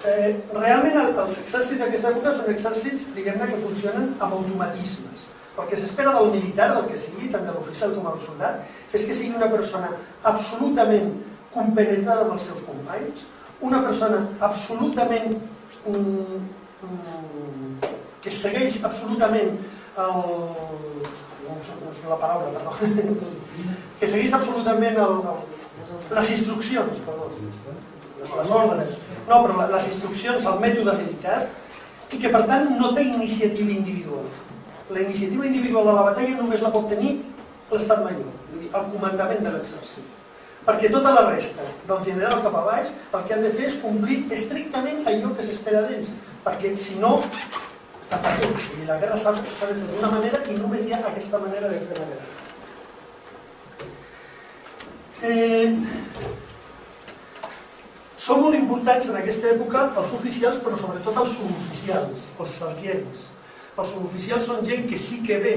Realment els exèrcits d'aquesta època són exèrcits, diguem-ne, que funcionen amb automatismes. El que s'espera del militar, del que sigui, tant de l'oficial com del soldat, és que sigui una persona absolutament compenetrada amb els seus companys, una persona absolutament que segueix absolutament la paraula, perdó, que segueix absolutament les instruccions, perdó, les ordres, no, però les instruccions, el mètode militar, i que per tant no té iniciativa individual. La iniciativa individual de la batalla només la pot tenir l'estat major, el comandament de l'exèrcit. Perquè tota la resta, del general cap a baix, el que han de fer és complir estrictament allò que s'espera d'ells, perquè si no, està perdut. I la guerra s'ha de fer d'una manera i només hi ha aquesta manera de fer la guerra. Són molt importants en aquesta època els oficials, però sobretot els suboficials, els sergents. Els suboficials són gent que sí que ve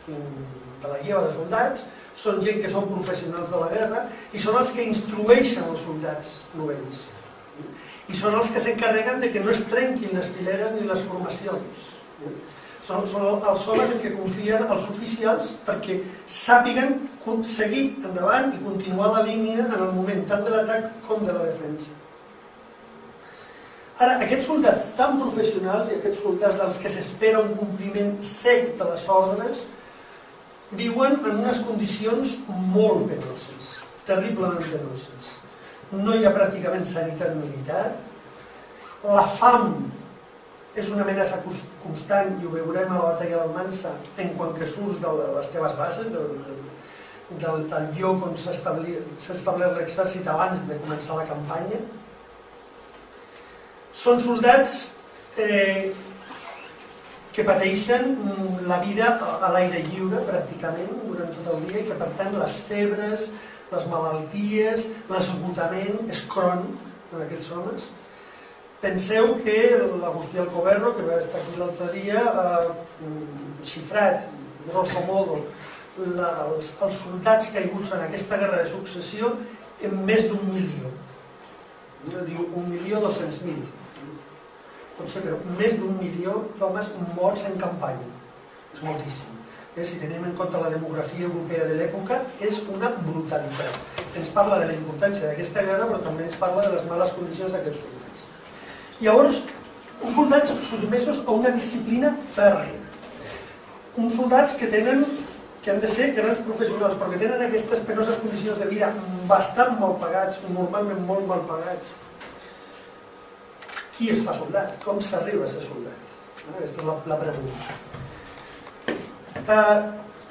de la lleva de soldats, són gent que són professionals de la guerra i són els que instrueixen els soldats novells. I són els que s'encarreguen de que no es trenquin les fileres ni les formacions. Són els homes en què confien els oficials perquè sàpiguen seguir endavant i continuar la línia en el moment tant de l'atac com de la defensa. Ara, aquests soldats tan professionals i aquests soldats dels que s'espera un compliment sec de les ordres viuen en unes condicions molt penoses, terriblement penoses. No hi ha pràcticament sanitat militar, la fam és una amenaça constant i ho veurem a la batalla d'Almansa en quant que surts de les teves bases, del lloc on s'ha establert l'exèrcit abans de començar la campanya. Són soldats que pateixen la vida a l'aire lliure pràcticament durant tot el dia i que per tant les febres, les malalties, l'esgotament és crònic en aquests homes. Penseu que l'Agustí Alcoverro, que va estar aquí l'altre dia, ha xifrat, grosso modo, els soldats caiguts en aquesta guerra de successió en més d'1 milió. Diu 1.200.000. Pot ser, però més d'1 milió d'homes morts en campanya. És moltíssim. Si tenim en compte la demografia europea de l'època, és una brutalitat. Ens parla de la importància d'aquesta guerra, però també ens parla de les males condicions d'aquests soldats. Llavors, uns soldats sotmesos a una disciplina fèrria. Uns soldats que han de ser grans professionals, però que tenen aquestes penoses condicions de vida bastant mal pagats, normalment molt mal pagats. Qui es fa soldat? Com s'arriba a ser soldat? Aquesta és la pregunta.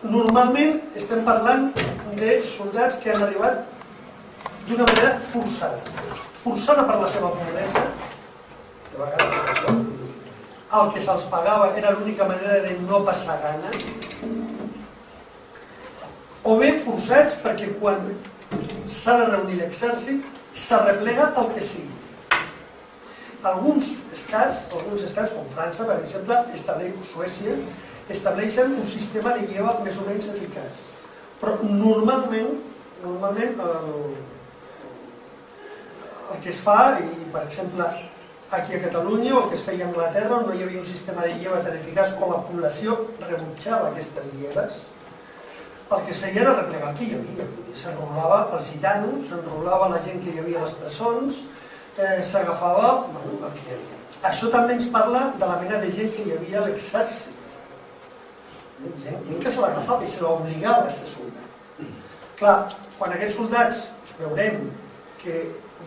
Normalment estem parlant de soldats que han arribat d'una manera forçada. Forçada per la seva pobresa, de vegades el que se'ls pagava era l'única manera de no passar gana, o bé forçats perquè quan s'ha de reunir l'exèrcit s'arreplega el que sigui. Alguns estats, com França, per exemple, Suècia, estableixen un sistema de lleva més o menys eficaç. Però normalment el que es fa, i per exemple aquí a Catalunya o el que es feia a Anglaterra, on no hi havia un sistema de lleva tan eficaç o la població rebutjava aquestes lleves, el que es feia era replegar el que hi havia. S'enrolava els gitanos, s'enrolava la gent que hi havia a les presons, s'agafava el que hi havia. Això també ens parla de la mena de gent que hi havia a l'exèrcit. Gent que se l'agafava i se l'obligava a ser soldat. Clar, quan aquests soldats veurem que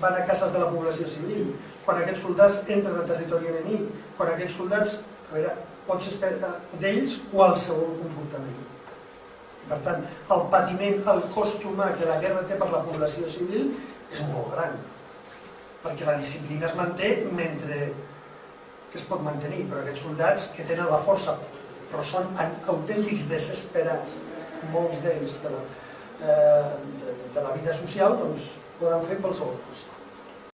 van a cases de la població civil, quan aquests soldats entren a territori enemic, quan aquests soldats, a veure, pots esperar d'ells qualsevol comportament. Per tant, el patiment, el cost humà que la guerra té per la població civil és molt gran, perquè la disciplina es manté mentre que es pot mantenir, però aquests soldats que tenen la força però són autèntics desesperats, molts d'ells de la vida social, doncs poden fer qualsevol cosa.